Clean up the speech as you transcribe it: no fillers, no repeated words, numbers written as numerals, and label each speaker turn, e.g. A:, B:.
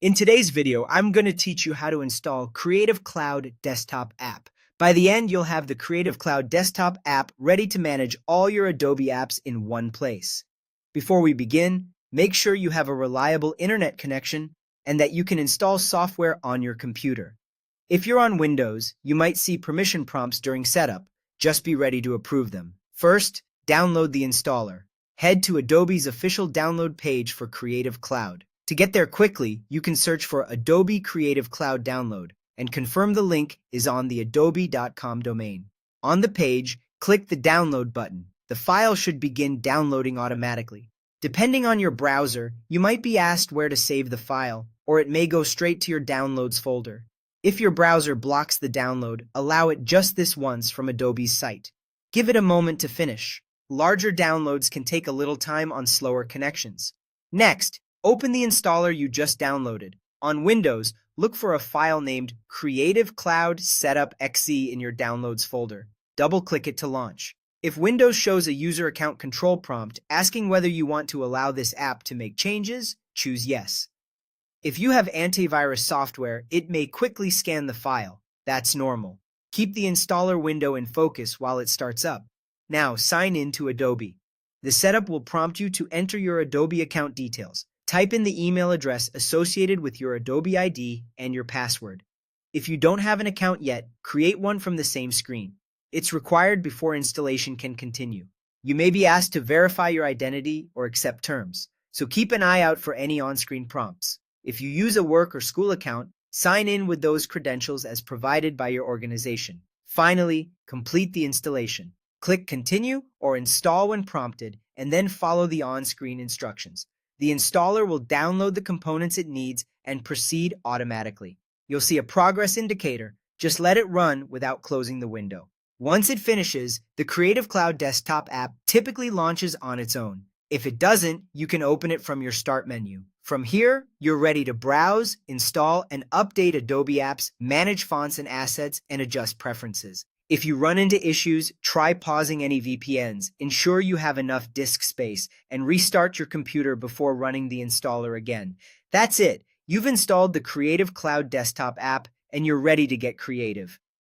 A: In today's video, I'm going to teach you how to install Creative Cloud Desktop app. By the end, you'll have the Creative Cloud Desktop app ready to manage all your Adobe apps in one place. Before we begin, make sure you have a reliable internet connection and that you can install software on your computer. If you're on Windows, you might see permission prompts during setup. Just be ready to approve them. First, download the installer. Head to Adobe's official download page for Creative Cloud. To get there quickly, you can search for Adobe Creative Cloud Download and confirm the link is on the adobe.com domain. On the page, click the Download button. The file should begin downloading automatically. Depending on your browser, you might be asked where to save the file, or it may go straight to your Downloads folder. If your browser blocks the download, allow it just this once from Adobe's site. Give it a moment to finish. Larger downloads can take a little time on slower connections. Next, open the installer you just downloaded. On Windows, look for a file named Creative Cloud Setup .exe in your Downloads folder. Double-click it to launch. If Windows shows a user account control prompt asking whether you want to allow this app to make changes, choose Yes. If you have antivirus software, it may quickly scan the file. That's normal. Keep the installer window in focus while it starts up. Now, sign in to Adobe. The setup will prompt you to enter your Adobe account details. Type in the email address associated with your Adobe ID and your password. If you don't have an account yet, create one from the same screen. It's required before installation can continue. You may be asked to verify your identity or accept terms, so keep an eye out for any on-screen prompts. If you use a work or school account, sign in with those credentials as provided by your organization. Finally, complete the installation. Click Continue or Install when prompted, and then follow the on-screen instructions. The installer will download the components it needs and proceed automatically. You'll see a progress indicator. Just let it run without closing the window. Once it finishes, the Creative Cloud Desktop app typically launches on its own. If it doesn't, you can open it from your Start menu. From here, you're ready to browse, install, and update Adobe apps, manage fonts and assets, and adjust preferences. If you run into issues, try pausing any VPNs, ensure you have enough disk space, and restart your computer before running the installer again. That's it. You've installed the Creative Cloud Desktop app, and you're ready to get creative.